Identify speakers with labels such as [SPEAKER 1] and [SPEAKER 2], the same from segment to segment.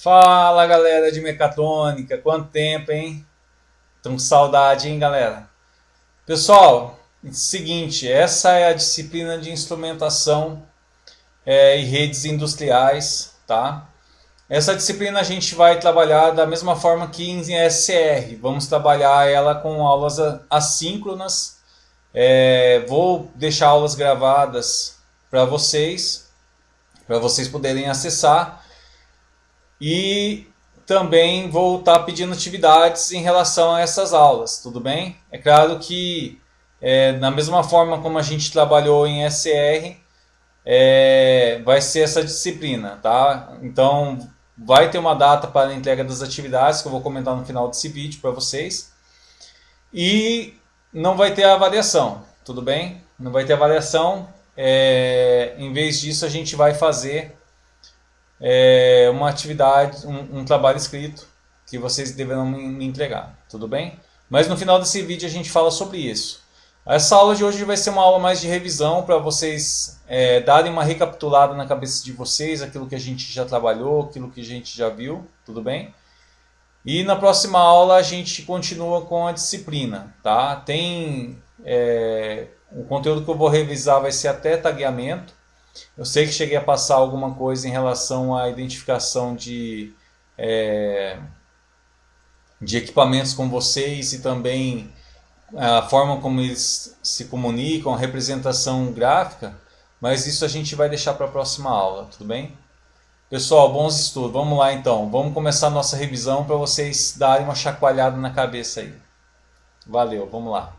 [SPEAKER 1] Fala galera de mecatrônica, quanto tempo, hein? Tô com saudade, hein, galera? Pessoal, seguinte, essa é a disciplina de instrumentação e redes industriais, tá? Essa disciplina a gente vai trabalhar da mesma forma que em SCR. Vamos trabalhar ela com aulas assíncronas. Vou deixar aulas gravadas para vocês poderem acessar. E também vou estar pedindo atividades em relação a essas aulas, tudo bem? É claro que, na mesma forma como a gente trabalhou em SR, vai ser essa disciplina, tá? Então, vai ter uma data para a entrega das atividades que eu vou comentar no final desse vídeo para vocês. E não vai ter avaliação, tudo bem? Não vai ter avaliação. Em vez disso, a gente vai fazer uma atividade, um trabalho escrito que vocês deverão me entregar, tudo bem? Mas no final desse vídeo a gente fala sobre isso. Essa aula de hoje vai ser uma aula mais de revisão para vocês darem uma recapitulada na cabeça de vocês, aquilo que a gente já trabalhou, aquilo que a gente já viu, tudo bem? E na próxima aula a gente continua com a disciplina, tá? O conteúdo que eu vou revisar vai ser até tagueamento. Eu sei que cheguei a passar alguma coisa em relação à identificação de equipamentos com vocês e também a forma como eles se comunicam, a representação gráfica, mas isso a gente vai deixar para a próxima aula, tudo bem? Pessoal, bons estudos. Vamos lá então. Vamos começar a nossa revisão para vocês darem uma chacoalhada na cabeça aí. Valeu, vamos lá.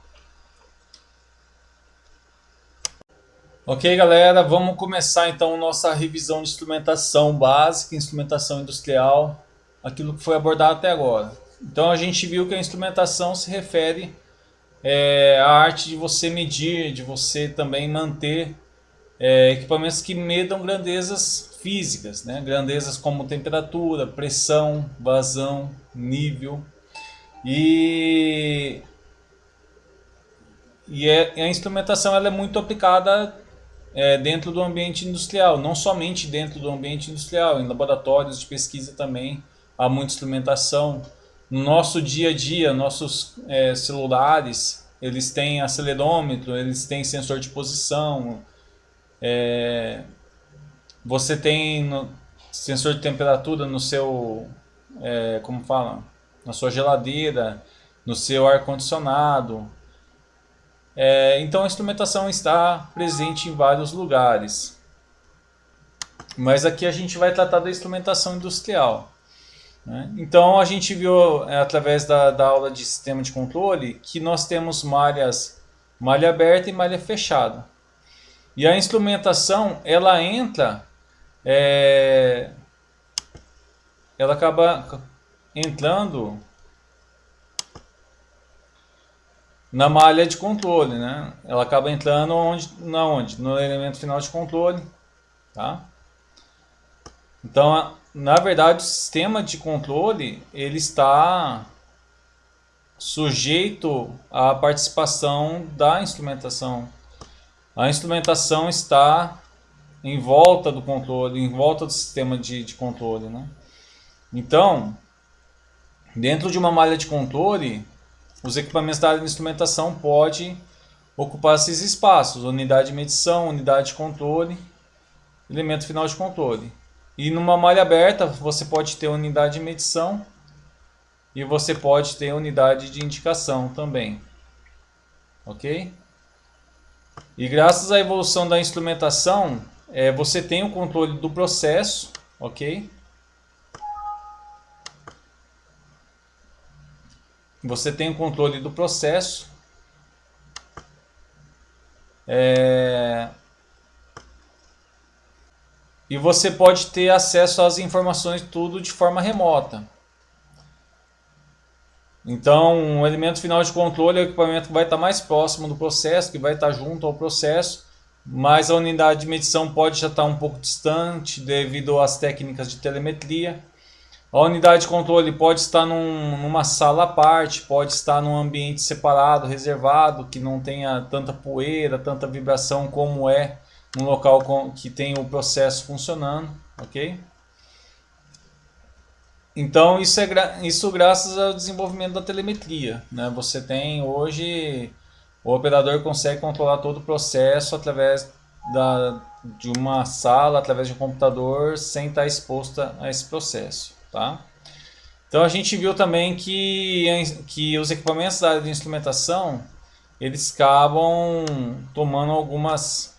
[SPEAKER 1] Ok, galera, vamos começar então nossa revisão de instrumentação básica, instrumentação industrial, aquilo que foi abordado até agora. Então a gente viu que a instrumentação se refere à arte de você medir, de você também manter equipamentos que medam grandezas físicas, né? Grandezas como temperatura, pressão, vazão, nível. E a instrumentação ela é muito aplicada dentro do ambiente industrial, não somente dentro do ambiente industrial, em laboratórios de pesquisa também há muita instrumentação. No nosso dia a dia, nossos celulares, eles têm acelerômetro, eles têm sensor de posição, você tem sensor de temperatura no seu, como fala, na sua geladeira, no seu ar-condicionado. Então a instrumentação está presente em vários lugares. Mas aqui a gente vai tratar da instrumentação industrial, né? Então a gente viu através da aula de sistema de controle que nós temos malha aberta e malha fechada. E a instrumentação ela entra, ela acaba entrando na malha de controle, né? Ela acaba entrando onde? No elemento final de controle, tá? Então, na verdade, o sistema de controle ele está sujeito à participação da instrumentação. A instrumentação está em volta do controle, em volta do sistema de controle, né? Então, dentro de uma malha de controle, os equipamentos da área de instrumentação podem ocupar esses espaços: unidade de medição, unidade de controle, elemento final de controle. E numa malha aberta você pode ter unidade de medição e você pode ter unidade de indicação também, ok? E graças à evolução da instrumentação, você tem o controle do processo, ok? Você tem o controle do processo. E você pode ter acesso às informações tudo de forma remota. Então, um elemento final de controle é o equipamento que vai estar mais próximo do processo, que vai estar junto ao processo, mas a unidade de medição pode já estar um pouco distante devido às técnicas de telemetria. A unidade de controle pode estar numa sala à parte, pode estar num ambiente separado, reservado, que não tenha tanta poeira, tanta vibração como é num local que tem o processo funcionando, ok? Então isso graças ao desenvolvimento da telemetria, né? Você tem hoje o operador consegue controlar todo o processo através de uma sala, através de um computador, sem estar exposto a esse processo, tá? Então a gente viu também que os equipamentos da área de instrumentação eles acabam tomando algumas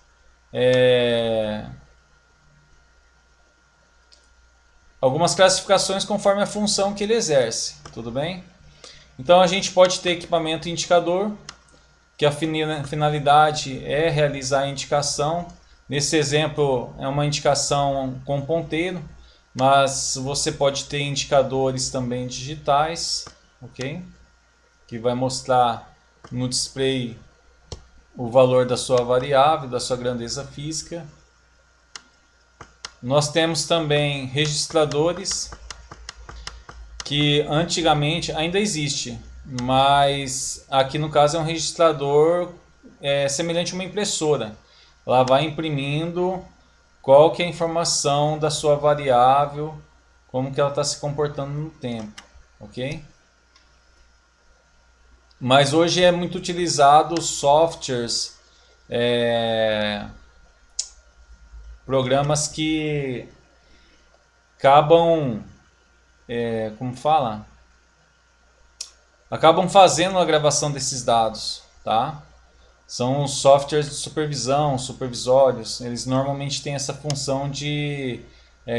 [SPEAKER 1] classificações conforme a função que ele exerce, tudo bem? Então a gente pode ter equipamento indicador, que a finalidade é realizar a indicação. Nesse exemplo é uma indicação com ponteiro, mas você pode ter indicadores também digitais, ok? Que vai mostrar no display o valor da sua variável, da sua grandeza física. Nós temos também registradores, que antigamente ainda existe, mas aqui no caso é um registrador semelhante a uma impressora. Ela vai imprimindo qual que é a informação da sua variável, como que ela está se comportando no tempo, ok? Mas hoje é muito utilizado softwares, programas que acabam, como fala? Acabam fazendo a gravação desses dados, tá? São softwares de supervisão, supervisórios. Eles normalmente têm essa função de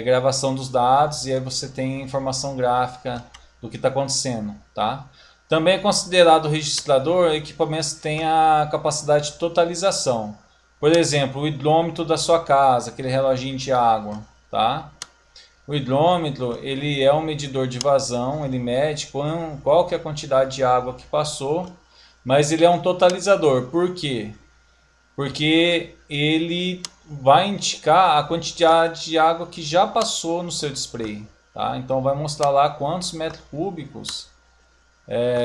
[SPEAKER 1] gravação dos dados e aí você tem informação gráfica do que está acontecendo, tá? Também é considerado registrador equipamentos que têm a capacidade de totalização. Por exemplo, o hidrômetro da sua casa, aquele reloginho de água, tá? O hidrômetro ele é um medidor de vazão, ele mede qual que é a quantidade de água que passou, mas ele é um totalizador. Por quê? Porque ele vai indicar a quantidade de água que já passou no seu display. Tá? Então vai mostrar lá quantos metros cúbicos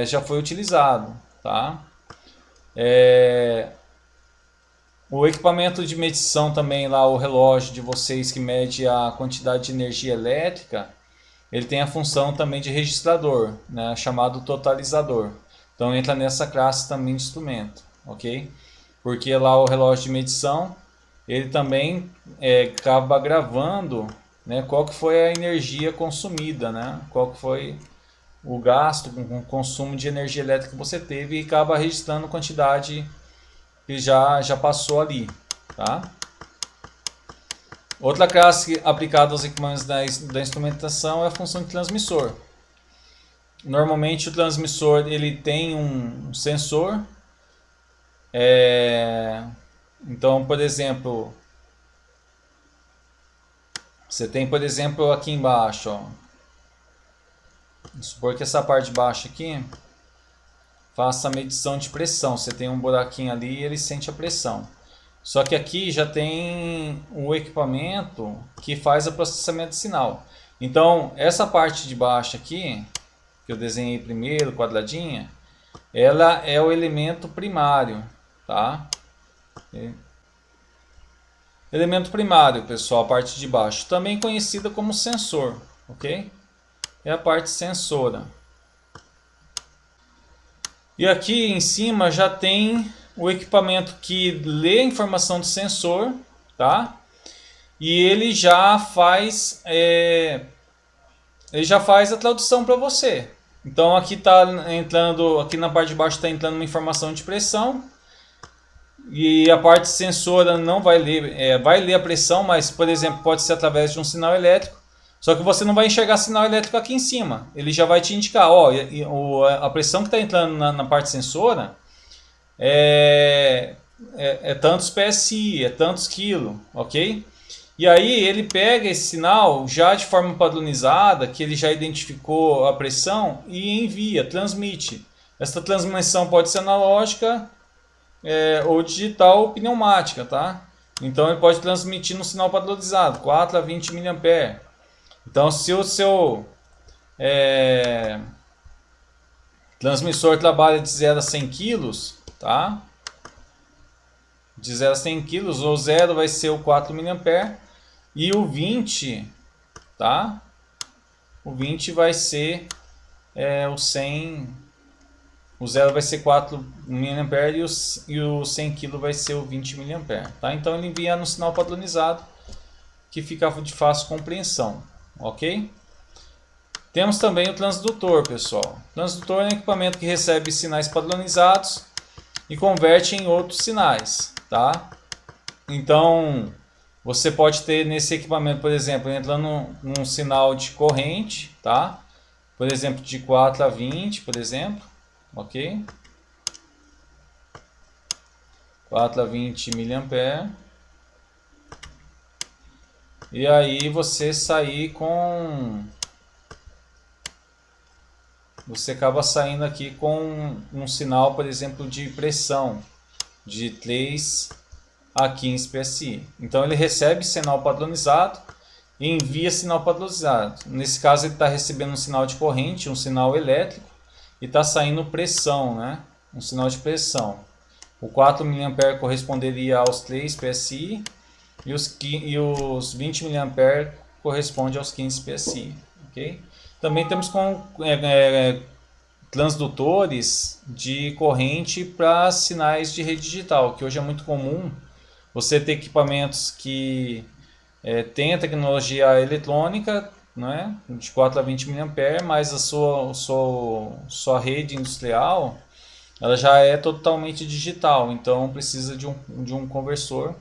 [SPEAKER 1] já foi utilizado. Tá? O equipamento de medição também lá, o relógio de vocês que mede a quantidade de energia elétrica, ele tem a função também de registrador, né, chamado totalizador. Então entra nessa classe também de instrumento, ok? Porque lá o relógio de medição, ele também acaba gravando, né, qual que foi a energia consumida, né? Qual que foi o gasto, o consumo de energia elétrica que você teve e acaba registrando a quantidade que já passou ali, tá? Outra classe aplicada aos equipamentos da instrumentação é a função de transmissor. Normalmente o transmissor ele tem um sensor. Então, por exemplo, você tem, por exemplo, aqui embaixo, ó, vamos supor que essa parte de baixo aqui faça a medição de pressão. Você tem um buraquinho ali e ele sente a pressão. Só que aqui já tem o equipamento que faz o processamento de sinal. Então, essa parte de baixo aqui, que eu desenhei primeiro, quadradinha, ela é o elemento primário, tá? Elemento primário, pessoal, a parte de baixo, também conhecida como sensor, ok? É a parte sensora. E aqui em cima já tem o equipamento que lê a informação do sensor, tá? E ele já faz a tradução para você. Então aqui tá entrando, aqui na parte de baixo está entrando uma informação de pressão e a parte sensora não vai ler, vai ler a pressão, mas por exemplo pode ser através de um sinal elétrico. Só que você não vai enxergar sinal elétrico aqui em cima. Ele já vai te indicar, ó, a pressão que está entrando na parte sensora é tantos PSI, é tantos quilos, ok? E aí ele pega esse sinal já de forma padronizada, que ele já identificou a pressão e envia, transmite. Essa transmissão pode ser analógica ou digital ou pneumática, tá? Então ele pode transmitir no sinal padronizado, 4 a 20 mA. Então se o seu transmissor trabalha de 0 a 100 kg, tá? De 0 a 100 kg, o 0 vai ser o 4 mA e o 20, tá? o 20 vai ser o 100, o 0 vai ser 4 mA e o 100 kg vai ser o 20 mA, tá? Então ele envia no sinal padronizado, que fica de fácil compreensão, ok? Temos também o transdutor, pessoal. O transdutor é um equipamento que recebe sinais padronizados e converte em outros sinais, tá? Então, você pode ter nesse equipamento, por exemplo, entrando num sinal de corrente, tá? Por exemplo, de 4 a 20, por exemplo, ok? 4 a 20 mA. E aí você sair com... Você acaba saindo aqui com um sinal, por exemplo, de pressão de 3 a 15 PSI. Então ele recebe sinal padronizado e envia sinal padronizado. Nesse caso ele está recebendo um sinal de corrente, um sinal elétrico, e está saindo pressão, né? Um sinal de pressão. O 4 mA corresponderia aos 3 PSI e os 20 mA correspondem aos 15 PSI. Okay? Também temos transdutores de corrente para sinais de rede digital, que hoje é muito comum você ter equipamentos que tem a tecnologia eletrônica, né, de 4 a 20 mA, mas a sua rede industrial ela já é totalmente digital, então precisa de um conversor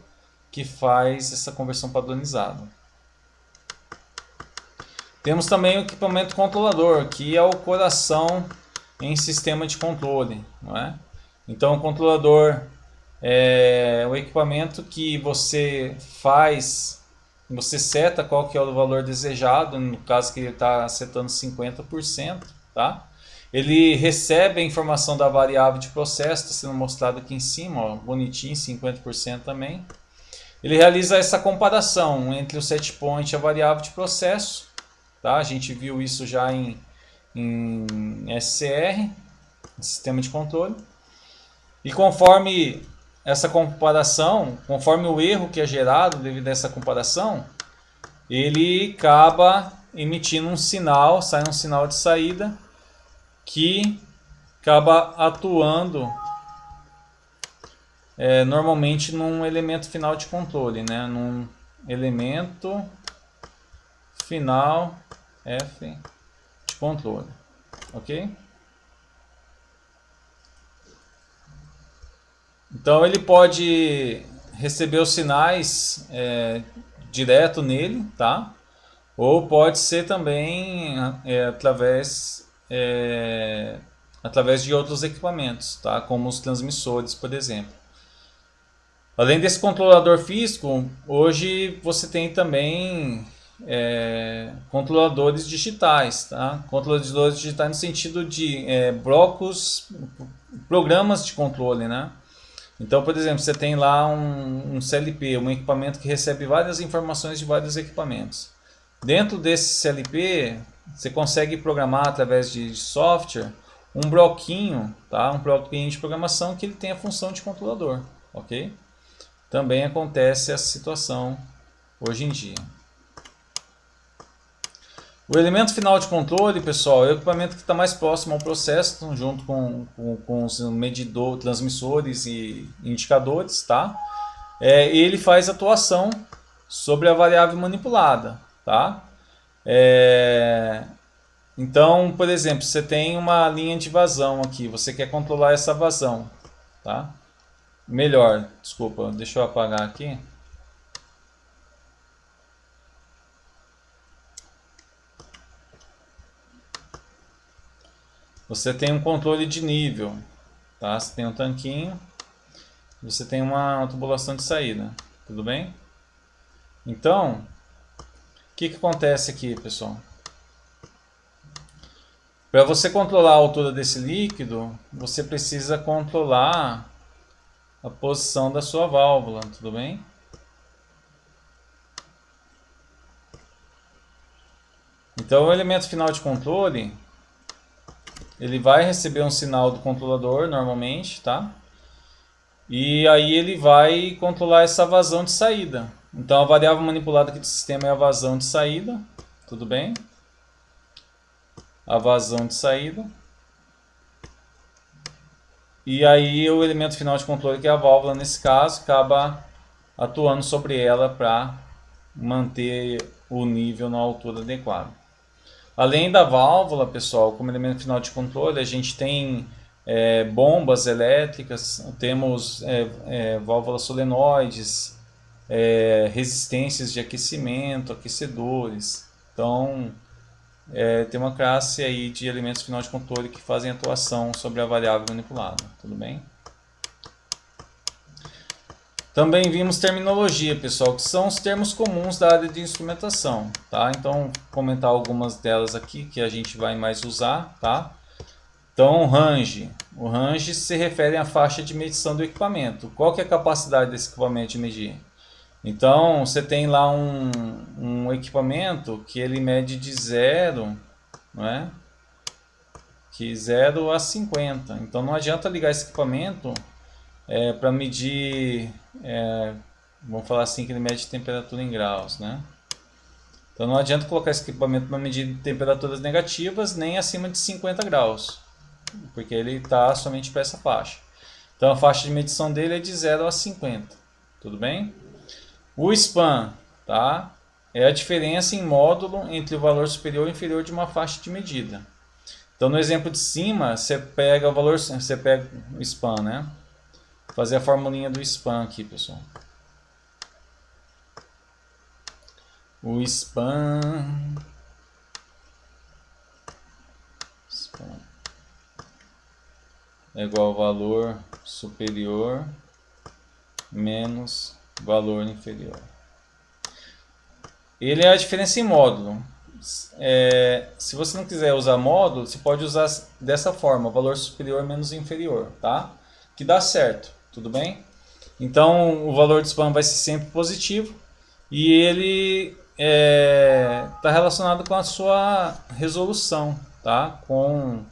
[SPEAKER 1] que faz essa conversão padronizada. Temos também o equipamento controlador, que é o coração em sistema de controle, não é? Então o controlador é o equipamento que você seta qual que é o valor desejado, no caso que ele está setando 50%, tá? Ele recebe a informação da variável de processo, está sendo mostrado aqui em cima, ó, bonitinho, 50% também. Ele realiza essa comparação entre o set point e a variável de processo, tá? A gente viu isso já em SCR, sistema de controle. E conforme essa comparação, conforme o erro que é gerado devido a essa comparação, ele acaba emitindo um sinal, sai um sinal de saída que acaba atuando normalmente num elemento final de controle, né? Num elemento final F de controle, ok? Então ele pode receber os sinais direto nele, tá? Ou pode ser também através de outros equipamentos, tá? Como os transmissores, por exemplo. Além desse controlador físico, hoje você tem também controladores digitais, tá? Controladores digitais no sentido de blocos, programas de controle, né? Então, por exemplo, você tem lá um CLP, um equipamento que recebe várias informações de vários equipamentos. Dentro desse CLP, você consegue programar através de software um bloquinho, tá? Um bloquinho de programação que ele tem a função de controlador, ok? Também acontece essa situação hoje em dia. O elemento final de controle, pessoal, é o equipamento que está mais próximo ao processo, junto com os medidores, transmissores e indicadores, tá? Ele faz atuação sobre a variável manipulada, tá? Então, por exemplo, você tem uma linha de vazão aqui, você quer controlar essa vazão, tá? Melhor, desculpa, deixa eu apagar aqui. Você tem um controle de nível, tá? Você tem um tanquinho, você tem uma tubulação de saída, tudo bem? Então, o que acontece aqui, pessoal? Para você controlar a altura desse líquido, você precisa controlar a posição da sua válvula, tudo bem? Então, o elemento final de controle, ele vai receber um sinal do controlador normalmente, tá? E aí ele vai controlar essa vazão de saída. Então a variável manipulada aqui do sistema é a vazão de saída, tudo bem? a vazão de saída. E aí o elemento final de controle, que é a válvula nesse caso, acaba atuando sobre ela para manter o nível na altura adequada. Além da válvula, pessoal, como elemento final de controle, a gente tem bombas elétricas, temos válvulas solenoides, resistências de aquecimento, aquecedores. Então, tem uma classe aí de elementos final de controle que fazem atuação sobre a variável manipulada, tudo bem? Também vimos terminologia, pessoal, que são os termos comuns da área de instrumentação, tá? Então, vou comentar algumas delas aqui que a gente vai mais usar, tá? Então, range. O range se refere à faixa de medição do equipamento. Qual que é a capacidade desse equipamento de medir? Então, você tem lá um equipamento que ele mede de 0, não é? Que 0 a 50. Então, não adianta ligar esse equipamento para medir, vamos falar assim, que ele mede temperatura em graus, né? Então, não adianta colocar esse equipamento para medir temperaturas negativas nem acima de 50 graus, porque ele está somente para essa faixa. Então, a faixa de medição dele é de 0 a 50, tudo bem? O span, tá? É a diferença em módulo entre o valor superior e inferior de uma faixa de medida. Então, no exemplo de cima, você pega o valor, você pega o span, né? Vou fazer a formulinha do span aqui, pessoal. O span é igual ao valor superior menos valor inferior. Ele é a diferença em módulo. Se você não quiser usar módulo, você pode usar dessa forma, valor superior menos inferior, tá? Que dá certo, tudo bem? Então, o valor de span vai ser sempre positivo e ele está relacionado com a sua resolução, tá? Com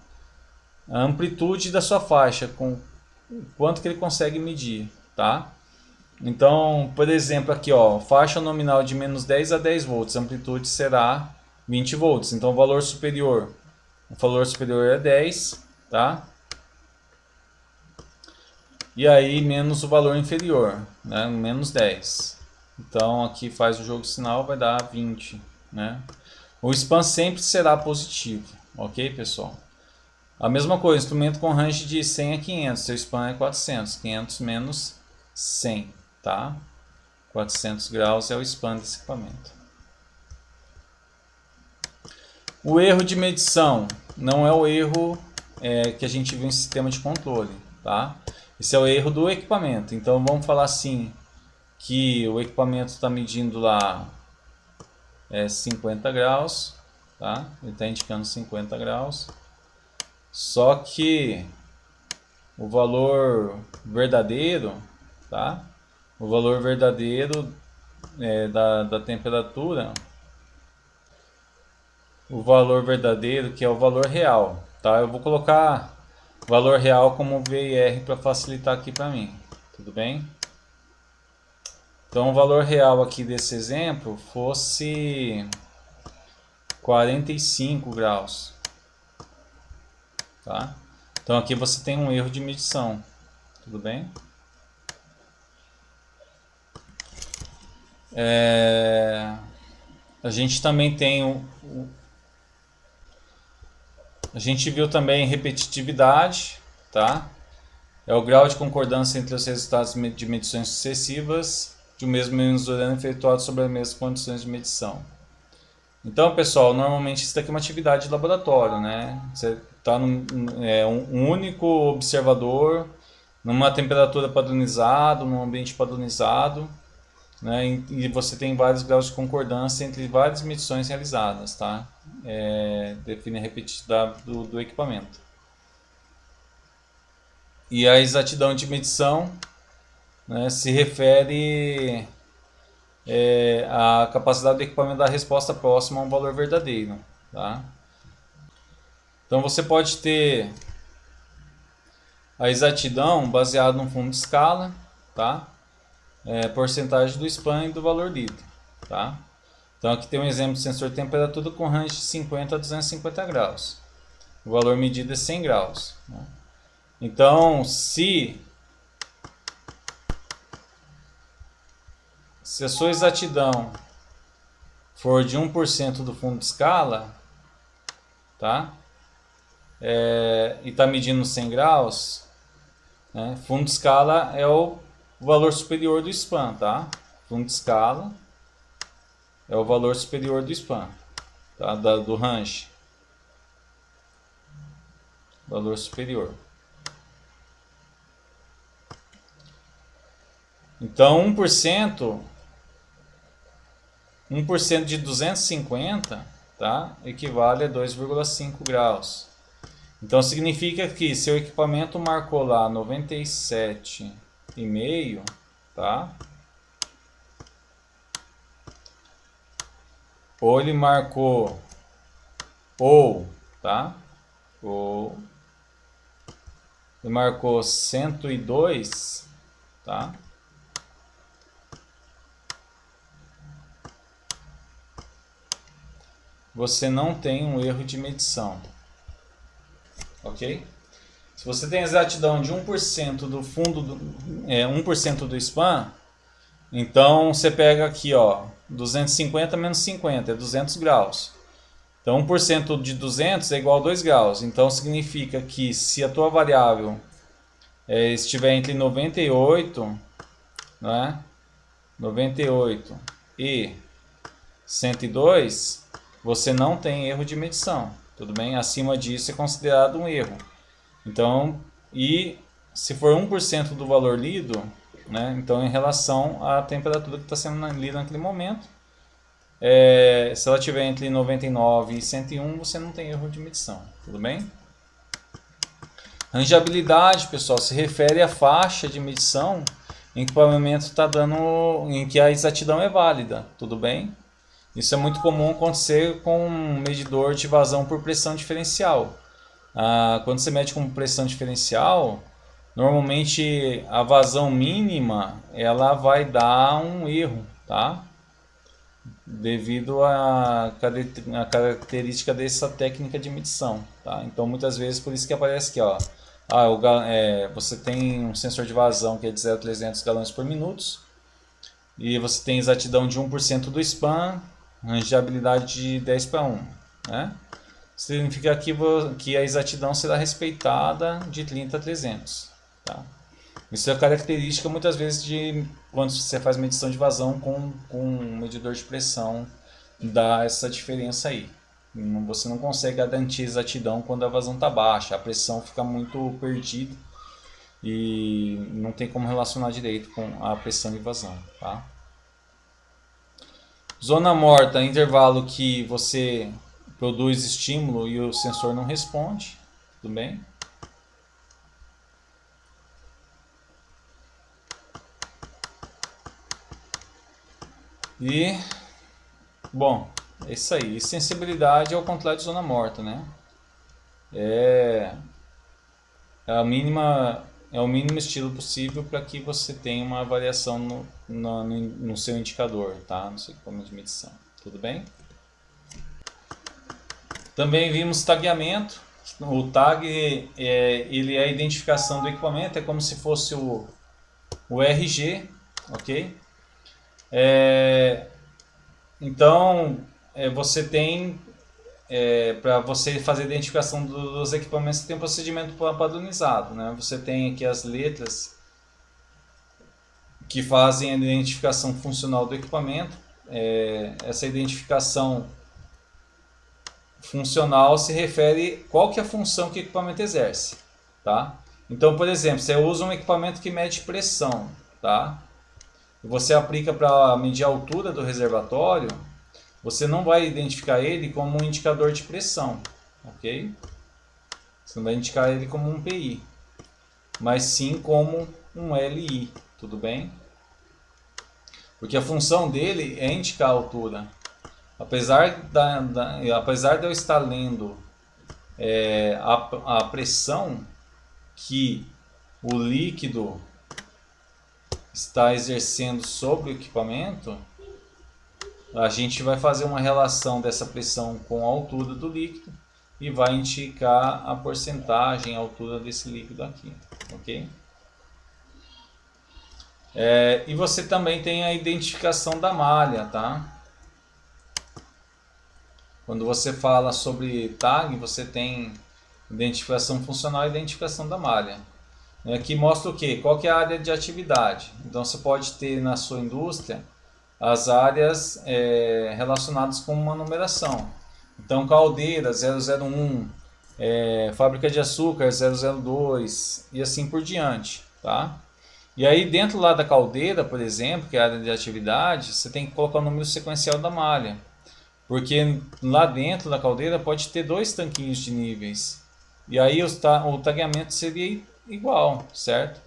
[SPEAKER 1] a amplitude da sua faixa, com quanto que ele consegue medir, tá? Então, por exemplo, aqui, ó, faixa nominal de menos 10 a 10 volts, a amplitude será 20 volts. Então, o valor superior é 10, tá? E aí, menos o valor inferior, né? Menos 10. Então, aqui faz o jogo de sinal, vai dar 20, né? O span sempre será positivo, ok, pessoal? A mesma coisa, instrumento com range de 100 a 500, seu span é 400, 500 menos 100, tá? 400 graus é o span desse equipamento. O erro de medição não é o erro que a gente viu em sistema de controle, tá? Esse é o erro do equipamento. Então vamos falar assim, que o equipamento está medindo lá 50 graus, tá? Ele está indicando 50 graus. Só que o valor verdadeiro, tá? O valor verdadeiro da temperatura, o valor verdadeiro, que é o valor real, tá? Eu vou colocar valor real como VIR para facilitar aqui para mim, tudo bem? Então o valor real aqui desse exemplo fosse 45 graus, tá? Então aqui você tem um erro de medição, tudo bem? A gente também tem a gente viu também repetitividade, tá? É o grau de concordância entre os resultados de medições sucessivas de um mesmo mesurando efetuado sobre as mesmas condições de medição. Então, pessoal, normalmente isso daqui é uma atividade de laboratório, né? Você está um único observador, numa temperatura padronizada, num ambiente padronizado, né? E você tem vários graus de concordância entre várias medições realizadas, tá? Define a repetitividade do equipamento. E a exatidão de medição, né, se refere à capacidade do equipamento dar resposta próxima a um valor verdadeiro, tá? Então você pode ter a exatidão baseada num fundo de escala, tá? Porcentagem do span e do valor lido, tá? Então aqui tem um exemplo de sensor de temperatura com range de 50 a 250 graus. O valor medido é 100 graus. Né? Então, se a sua exatidão for de 1% do fundo de escala, tá? E está medindo 100 graus, né? Fundo de escala é o valor superior do span, tá? Fundo de escala é o valor superior do span, tá? Do range. Valor superior. Então 1% de 250, tá? Equivale a 2,5 graus. Então significa que seu equipamento marcou lá 97,5, tá? Ou ele marcou tá? Ou ele marcou 102, tá? Você não tem um erro de medição. Ok? Se você tem exatidão de 1% do fundo, 1% do span, então você pega aqui, ó, 250 menos 50, é 200 graus. Então 1% de 200 é igual a 2 graus. Então significa que se a tua variável estiver entre 98, né, 98 e 102, você não tem erro de medição. Tudo bem? Acima disso é considerado um erro. Então, e se for 1% do valor lido, né, então em relação à temperatura que está sendo lida naquele momento, se ela estiver entre 99 e 101, você não tem erro de medição. Tudo bem? Rangeabilidade, pessoal, se refere à faixa de medição em que o equipamento está dando, em que a exatidão é válida. Tudo bem? Isso é muito comum acontecer com um medidor de vazão por pressão diferencial. Quando você mede com pressão diferencial, normalmente a vazão mínima ela vai dar um erro, tá? Devido à característica dessa técnica de medição, tá? Então muitas vezes por isso que aparece aqui, ó, você tem um sensor de vazão que é de 0,300 galões por minuto e você tem exatidão de 1% do span, rangeabilidade de 10 para 1, né? Significa que a exatidão será respeitada de 30 a 300, tá? Isso é característica muitas vezes de quando você faz medição de vazão com um medidor de pressão, dá essa diferença aí. Você não consegue garantir exatidão quando a vazão está baixa, a pressão fica muito perdida e não tem como relacionar direito com a pressão de vazão, tá? Zona morta, intervalo que você produz estímulo e o sensor não responde, tudo bem? E, bom, é isso aí. E sensibilidade é o contrário de zona morta, né? É o mínimo estilo possível para que você tenha uma variação no seu indicador, tá? No seu equipamento de medição. Tudo bem? Também vimos tagueamento. O tag ele é a identificação do equipamento, é como se fosse o RG, ok? Então você tem para você fazer a identificação dos equipamentos, você tem um procedimento padronizado, né? Você tem aqui as letras que fazem a identificação funcional do equipamento. Essa identificação funcional se refere qual que é a função que o equipamento exerce, tá? Então, por exemplo, você usa um equipamento que mede pressão, tá? E você aplica para medir a altura do reservatório, você não vai identificar ele como um indicador de pressão, ok? Você não vai indicar ele como um PI, mas sim como um LI, tudo bem? Porque a função dele é indicar a altura. Apesar de eu estar lendo a pressão que o líquido está exercendo sobre o equipamento, a gente vai fazer uma relação dessa pressão com a altura do líquido e vai indicar a porcentagem, a altura desse líquido aqui, ok? E você também tem a identificação da malha, tá? Quando você fala sobre tag, você tem identificação funcional e identificação da malha. Aqui mostra o quê? Qual que é a área de atividade. Então você pode ter na sua indústria as áreas relacionadas com uma numeração. Então caldeira 001, fábrica de açúcar 002 e assim por diante, tá? E aí dentro lá da caldeira, por exemplo, que é a área de atividade, você tem que colocar o número sequencial da malha. Porque lá dentro da caldeira pode ter 2 tanquinhos de níveis. E aí o tagueamento seria igual, certo?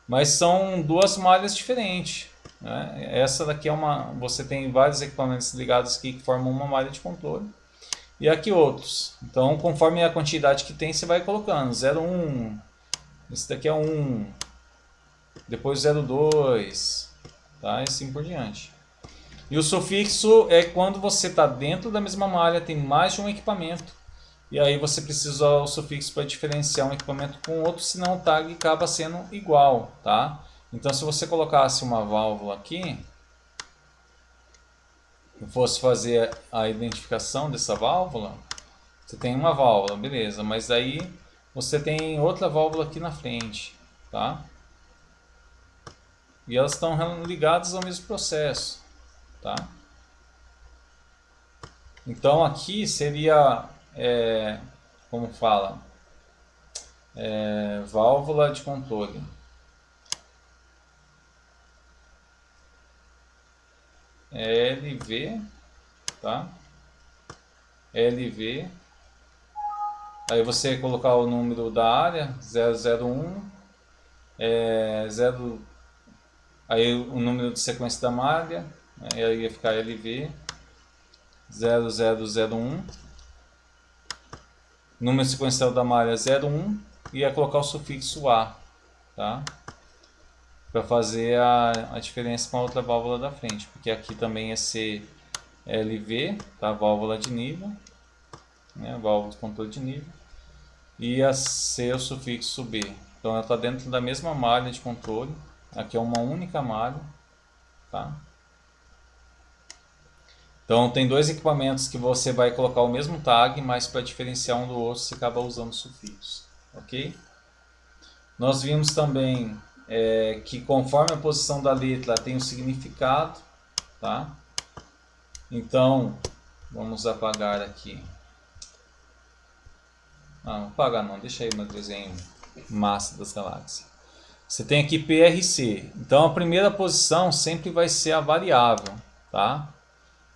[SPEAKER 1] Mas são 2 malhas diferentes, né? Essa daqui é você tem vários equipamentos ligados aqui que formam uma malha de controle. E aqui outros. Então, conforme a quantidade que tem, você vai colocando 01, esse daqui é 1, depois 02, tá? E assim por diante. E o sufixo é quando você está dentro da mesma malha, tem mais de um equipamento, e aí você precisa usar o sufixo para diferenciar um equipamento com outro, senão o tag acaba sendo igual, tá? Então se você colocasse uma válvula aqui, e fosse fazer a identificação dessa válvula, você tem uma válvula, beleza, mas aí você tem outra válvula aqui na frente, tá? E elas estão ligadas ao mesmo processo, tá? Então aqui seria, como fala, válvula de controle. LV, tá? LV. Aí você colocar o número da área, 001, 0, aí o número de sequência da malha, aí ia ficar LV 0001, número sequencial da malha 01, e ia colocar o sufixo A, tá? Para fazer a diferença com a outra válvula da frente, porque aqui também ia ser LV, tá? Válvula de nível, né? Válvula de controle de nível, e ia ser o sufixo B. Então ela está dentro da mesma malha de controle, aqui é uma única malha, tá? Então tem 2 equipamentos que você vai colocar o mesmo tag, mas para diferenciar um do outro você acaba usando sufixo, ok? Nós vimos também que conforme a posição da letra tem um significado, tá? Então vamos apagar aqui. Não apagar não, deixa aí meu desenho massa das galáxias. Você tem aqui PRC, então a primeira posição sempre vai ser a variável, tá?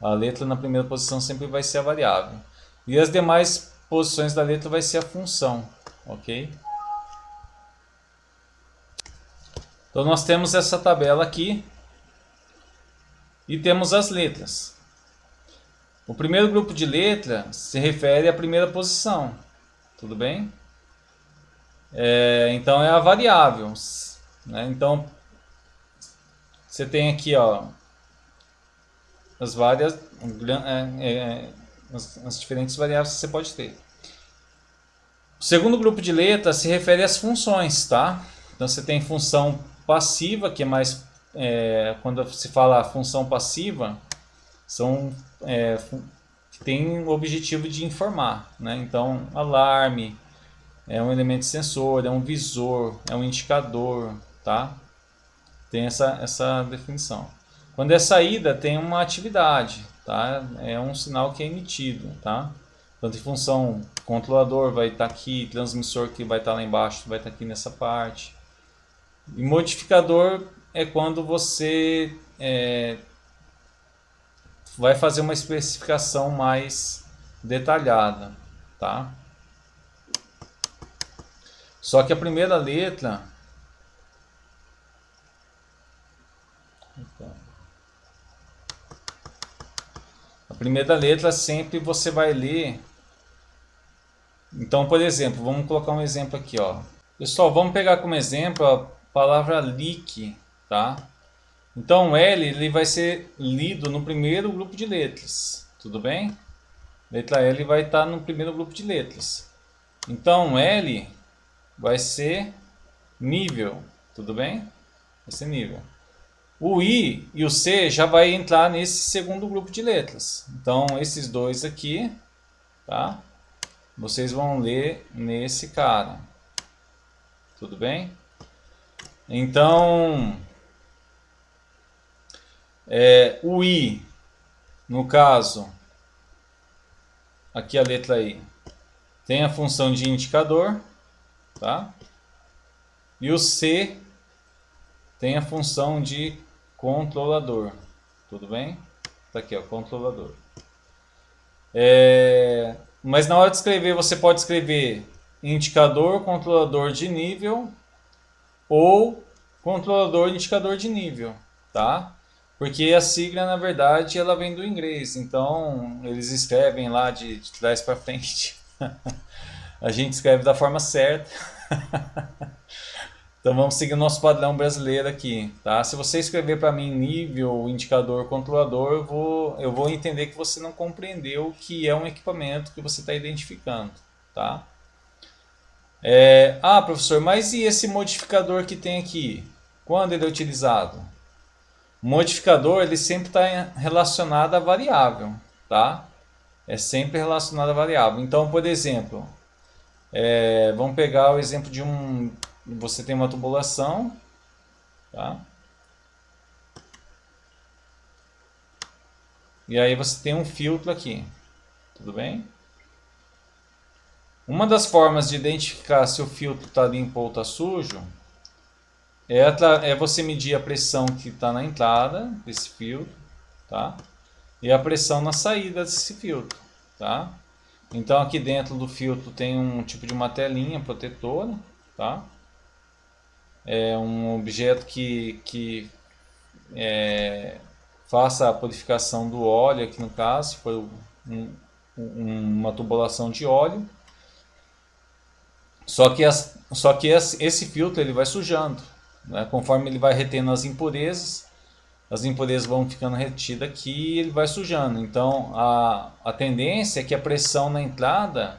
[SPEAKER 1] A letra na primeira posição sempre vai ser a variável. E as demais posições da letra vai ser a função, ok? Então nós temos essa tabela aqui e temos as letras. O primeiro grupo de letra se refere à primeira posição, tudo bem? Então é a variável, né? Então você tem aqui, ó, as várias, as diferentes variáveis que você pode ter. O segundo grupo de letras se refere às funções, tá? Então você tem função passiva, que é mais, quando se fala função passiva, são que tem o objetivo de informar, né? Então alarme é um elemento sensor, é um visor, é um indicador, tá? Tem essa definição. Quando é saída, tem uma atividade, tá? É um sinal que é emitido, tá? Tanto em função, controlador vai estar aqui, transmissor que vai estar lá embaixo, vai estar aqui nessa parte. E modificador é quando você vai fazer uma especificação mais detalhada, tá? Só que a primeira letra sempre você vai ler. Então, por exemplo, vamos colocar um exemplo aqui, ó. Pessoal, vamos pegar como exemplo a palavra leak, tá? Então, L ele vai ser lido no primeiro grupo de letras, tudo bem? Letra L vai estar no primeiro grupo de letras. Então L vai ser nível, tudo bem? Vai ser nível. O I e o C já vai entrar nesse segundo grupo de letras. Então esses dois aqui, tá? Vocês vão ler nesse cara. Tudo bem? Então o I, no caso, aqui a letra I, tem a função de indicador, tá? E o C tem a função de controlador, tudo bem? Tá aqui, ó, controlador. Mas na hora de escrever, você pode escrever indicador, controlador de nível ou controlador, indicador de nível, tá? Porque a sigla, na verdade, ela vem do inglês, então eles escrevem lá de trás para frente. A gente escreve da forma certa. Então vamos seguir o nosso padrão brasileiro aqui, tá? Se você escrever para mim nível, indicador, controlador, eu vou entender que você não compreendeu o que é um equipamento que você está identificando, tá? Professor, mas e esse modificador que tem aqui? Quando ele é utilizado? O modificador, ele sempre está relacionado à variável, tá? É sempre relacionado à variável. Então, por exemplo, vamos pegar o exemplo de você tem uma tubulação, tá? E aí você tem um filtro aqui, tudo bem? Uma das formas de identificar se o filtro está limpo ou está sujo é você medir a pressão que está na entrada desse filtro, tá? E a pressão na saída desse filtro, tá? Então aqui dentro do filtro tem um tipo de uma telinha protetora, tá? É um objeto que faça a purificação do óleo, aqui no caso, se for uma tubulação de óleo. Só que esse filtro ele vai sujando, né? Conforme ele vai retendo as impurezas vão ficando retidas aqui e ele vai sujando. Então a tendência é que a pressão na entrada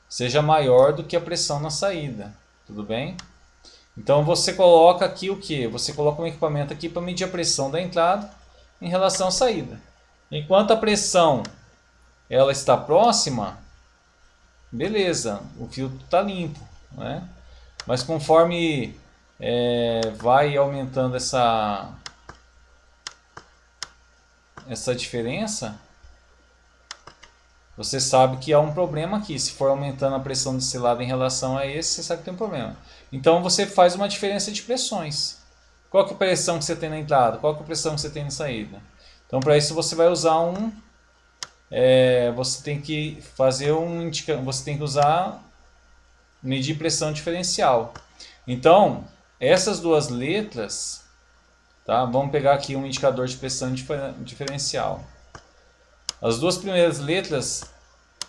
[SPEAKER 1] seja maior do que a pressão na saída, tudo bem? Então você coloca aqui o que? Você coloca um equipamento aqui para medir a pressão da entrada em relação à saída. Enquanto a pressão ela está próxima, beleza, o filtro está limpo, né? Mas conforme vai aumentando essa diferença, você sabe que há um problema aqui. Se for aumentando a pressão desse lado em relação a esse, você sabe que tem um problema. Então você faz uma diferença de pressões. Qual que é a pressão que você tem na entrada? Qual que é a pressão que você tem na saída? Então para isso você vai usar você tem que fazer você tem que usar medir pressão diferencial. Então essas duas letras, tá? Vamos pegar aqui um indicador de pressão diferencial. As duas primeiras letras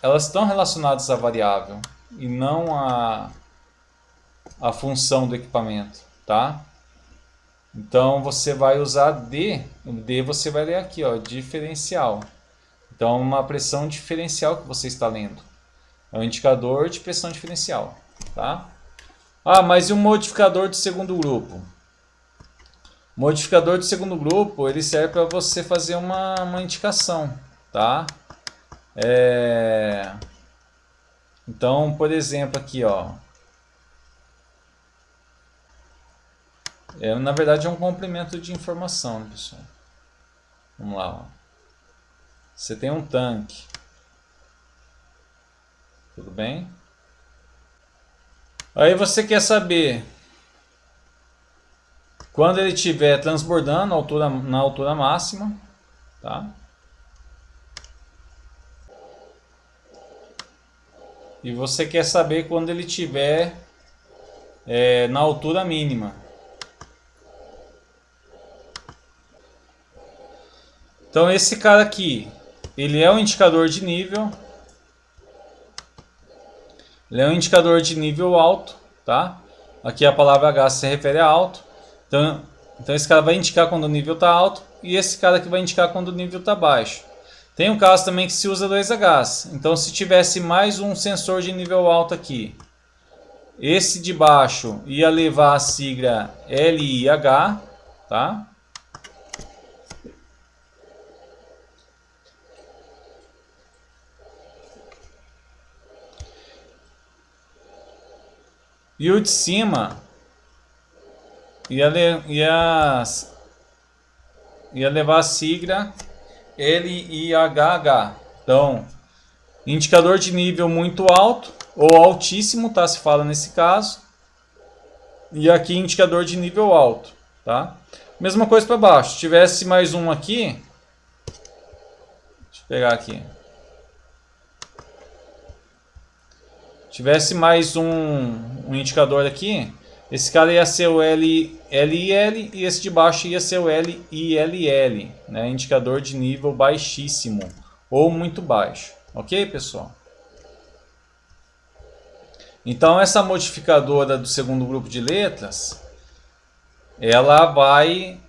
[SPEAKER 1] elas estão relacionadas à variável e não à função do equipamento, tá? Então você vai usar D, o D você vai ler aqui, ó, diferencial. Então é uma pressão diferencial que você está lendo. É um indicador de pressão diferencial, tá? Mas e o modificador do segundo grupo? O modificador do segundo grupo, ele serve para você fazer uma indicação, tá? Então, por exemplo, aqui, ó. Na verdade é um complemento de informação, né, pessoal? Vamos lá, ó. Você tem um tanque. Tudo bem? Aí você quer saber quando ele estiver transbordando na altura máxima, tá? E você quer saber quando ele estiver na altura mínima. Então esse cara aqui, ele é um indicador de nível. Ele é um indicador de nível alto, tá? Aqui a palavra H se refere a alto. Então esse cara vai indicar quando o nível está alto e esse cara aqui vai indicar quando o nível está baixo. Tem um caso também que se usa 2Hs. Então, se tivesse mais um sensor de nível alto aqui, esse de baixo ia levar a sigla LIH, tá? E o de cima ia levar a sigla LIHH. Então, indicador de nível muito alto ou altíssimo, tá? Se fala nesse caso. E aqui indicador de nível alto, tá? Mesma coisa para baixo. Se tivesse mais um aqui, deixa eu pegar aqui. Tivesse mais um indicador aqui, esse cara ia ser o LIL e esse de baixo ia ser o LILL, né? Indicador de nível baixíssimo ou muito baixo. Ok, pessoal? Então, essa modificadora do segundo grupo de letras, ela vai...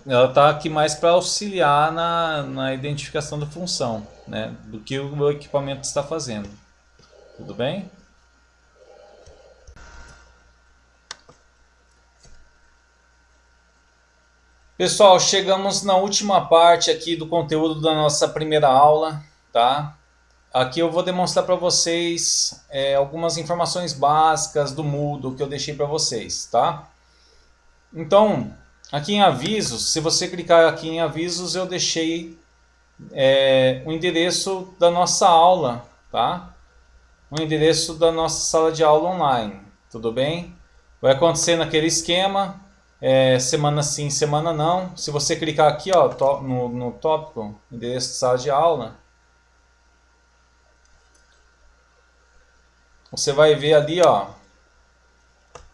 [SPEAKER 1] ela está aqui mais para auxiliar na identificação da função, né, do que o meu equipamento está fazendo. Tudo bem? Pessoal, chegamos na última parte aqui do conteúdo da nossa primeira aula, tá? Aqui eu vou demonstrar para vocês algumas informações básicas do Moodle que eu deixei para vocês, tá? Então, aqui em avisos, se você clicar aqui em avisos, eu deixei o endereço da nossa aula, tá? O endereço da nossa sala de aula online, tudo bem? Vai acontecer naquele esquema, semana sim, semana não. Se você clicar aqui, ó, no tópico, endereço da sala de aula, você vai ver ali, ó,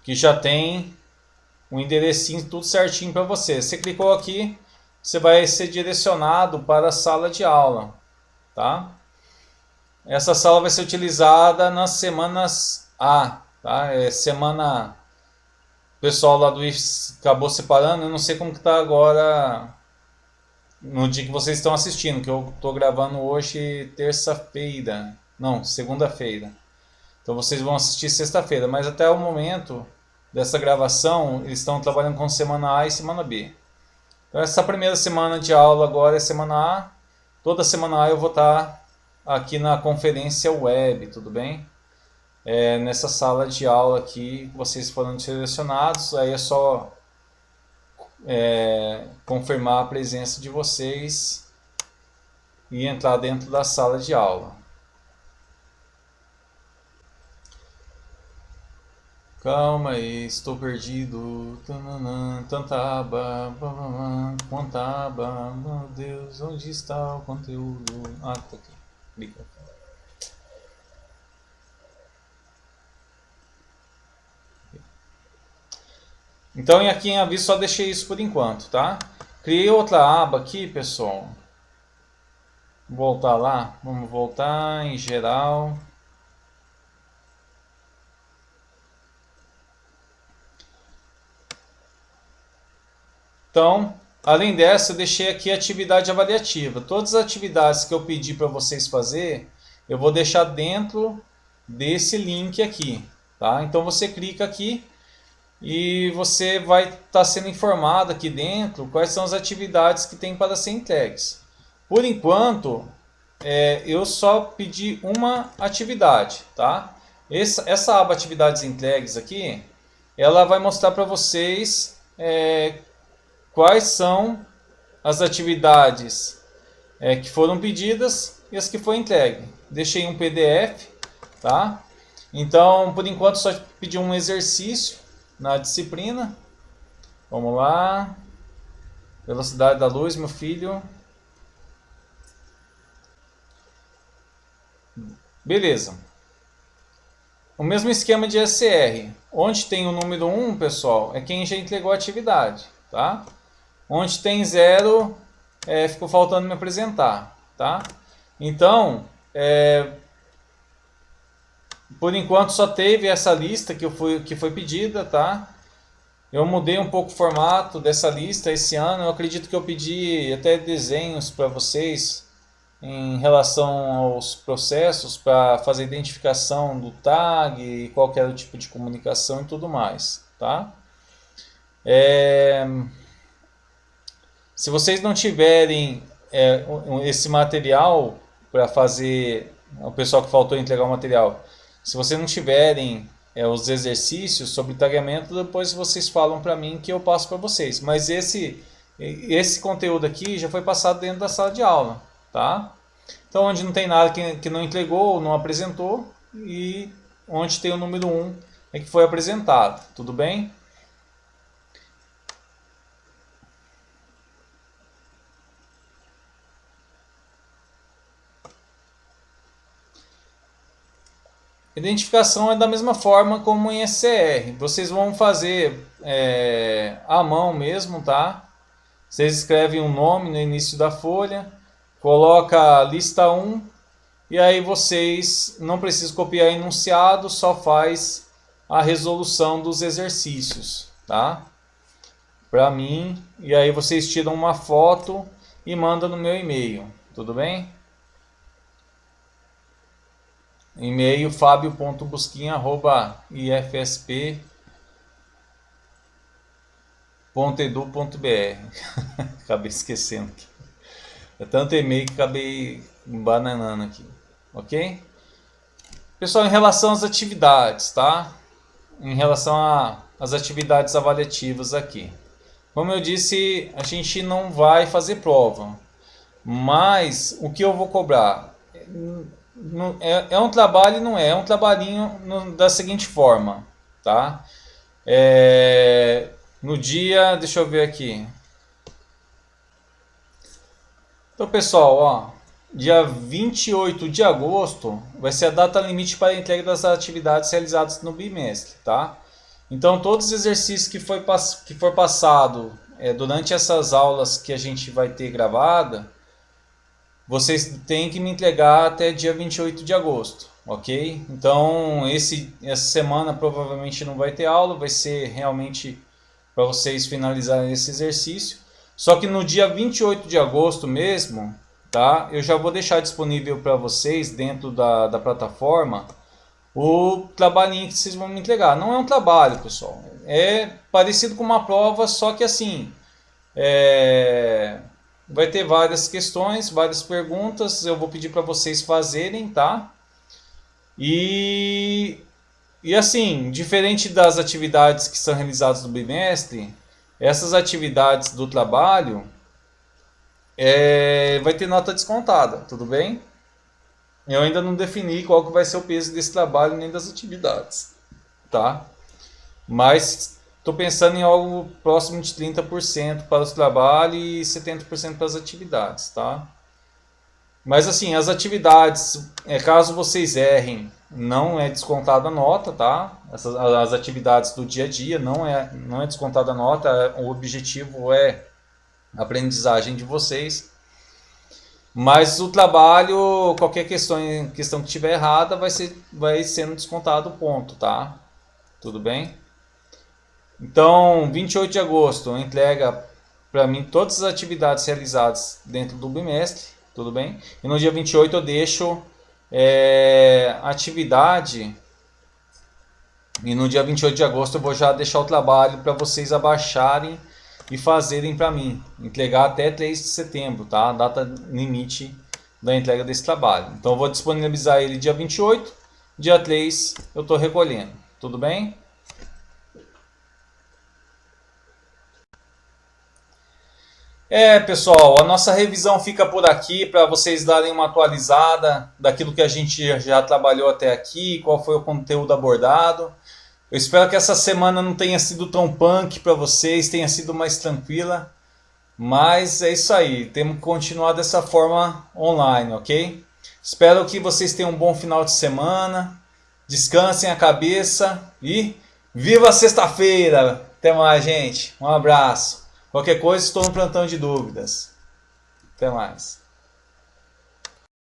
[SPEAKER 1] que já tem o enderecinho tudo certinho para você. Você clicou aqui, você vai ser direcionado para a sala de aula, tá? Essa sala vai ser utilizada nas semanas A, tá? Semana... O pessoal lá do IFES acabou separando, eu não sei como que tá agora no dia que vocês estão assistindo, que eu estou gravando hoje terça-feira, não, segunda-feira. Então vocês vão assistir sexta-feira, mas até o momento dessa gravação, eles estão trabalhando com semana A e semana B. Então essa primeira semana de aula agora é semana A. Toda semana A eu vou estar aqui na conferência web, tudo bem? Nessa sala de aula aqui, vocês foram selecionados, aí é só confirmar a presença de vocês e entrar dentro da sala de aula. Calma aí, estou perdido. Tanta aba, quanta aba, meu Deus, onde está o conteúdo? Ah, tá aqui. Clica. Então, aqui em aviso só deixei isso por enquanto, tá? Criei outra aba aqui, pessoal. Vou voltar lá. Vamos voltar em geral. Então, além dessa, eu deixei aqui atividade avaliativa. Todas as atividades que eu pedi para vocês fazer, eu vou deixar dentro desse link aqui, tá? Então você clica aqui e você vai estar sendo informado aqui dentro quais são as atividades que tem para ser entregues. Por enquanto, eu só pedi uma atividade, tá? Essa aba atividades entregues aqui, ela vai mostrar para vocês quais são as atividades que foram pedidas e as que foram entregues. Deixei um PDF, tá? Então, por enquanto, só pedi um exercício na disciplina. Vamos lá. Velocidade da luz, meu filho. Beleza. O mesmo esquema de SR. Onde tem o número 1, pessoal, é quem já entregou a atividade, tá? Onde tem 0, ficou faltando me apresentar, tá? Então, por enquanto só teve essa lista que foi pedida, tá? Eu mudei um pouco o formato dessa lista esse ano. Eu acredito que eu pedi até desenhos para vocês em relação aos processos para fazer identificação do tag e qual que era o tipo de comunicação e tudo mais, tá? É, se vocês não tiverem esse material para fazer, o pessoal que faltou entregar o material, se vocês não tiverem os exercícios sobre tagamento, depois vocês falam para mim que eu passo para vocês. Mas esse conteúdo aqui já foi passado dentro da sala de aula, tá? Então, onde não tem nada que não entregou ou não apresentou, e onde tem o número 1 é que foi apresentado, tudo bem? Identificação é da mesma forma como em SCR. Vocês vão fazer à mão mesmo, tá? Vocês escrevem um nome no início da folha, coloca a lista 1 e aí vocês não precisam copiar enunciado, só faz a resolução dos exercícios, tá? Para mim, e aí vocês tiram uma foto e mandam no meu e-mail, tudo bem? E-mail fabio.busquinha@ifsp.edu.br. Acabei esquecendo aqui. É tanto e-mail que acabei bananando aqui, ok? Pessoal, em relação às atividades, tá? Em relação às atividades avaliativas aqui. Como eu disse, a gente não vai fazer prova, mas o que eu vou cobrar? É um trabalho e não é um trabalhinho da seguinte forma, tá? No dia, deixa eu ver aqui. Então, pessoal, ó, dia 28 de agosto vai ser a data limite para a entrega das atividades realizadas no bimestre, tá? Então, todos os exercícios que for passado durante essas aulas que a gente vai ter gravada, vocês têm que me entregar até dia 28 de agosto, ok? Então, essa semana provavelmente não vai ter aula, vai ser realmente para vocês finalizarem esse exercício. Só que no dia 28 de agosto mesmo, tá? Eu já vou deixar disponível para vocês dentro da plataforma o trabalhinho que vocês vão me entregar. Não é um trabalho, pessoal. É parecido com uma prova, só que assim... vai ter várias questões, várias perguntas. Eu vou pedir para vocês fazerem, tá? E assim, diferente das atividades que são realizadas no bimestre, essas atividades do trabalho vai ter nota descontada, tudo bem? Eu ainda não defini qual que vai ser o peso desse trabalho nem das atividades, tá? Mas estou pensando em algo próximo de 30% para os trabalhos e 70% para as atividades, tá? Mas assim, as atividades, caso vocês errem, não é descontada a nota, tá? As atividades do dia a dia não é descontada a nota, o objetivo é a aprendizagem de vocês. Mas o trabalho, qualquer questão que tiver errada, vai sendo descontado o ponto, tá? Tudo bem? Então, 28 de agosto, entrega para mim todas as atividades realizadas dentro do bimestre, tudo bem? E no dia 28 eu deixo atividade, e no dia 28 de agosto eu vou já deixar o trabalho para vocês abaixarem e fazerem para mim, entregar até 3 de setembro, tá? A data limite da entrega desse trabalho. Então eu vou disponibilizar ele dia 28, dia 3 eu estou recolhendo, tudo bem? Pessoal, a nossa revisão fica por aqui para vocês darem uma atualizada daquilo que a gente já trabalhou até aqui, qual foi o conteúdo abordado. Eu espero que essa semana não tenha sido tão punk para vocês, tenha sido mais tranquila. Mas é isso aí, temos que continuar dessa forma online, ok? Espero que vocês tenham um bom final de semana, descansem a cabeça e viva a sexta-feira! Até mais, gente. Um abraço. Qualquer coisa, estou no plantão de dúvidas. Até mais.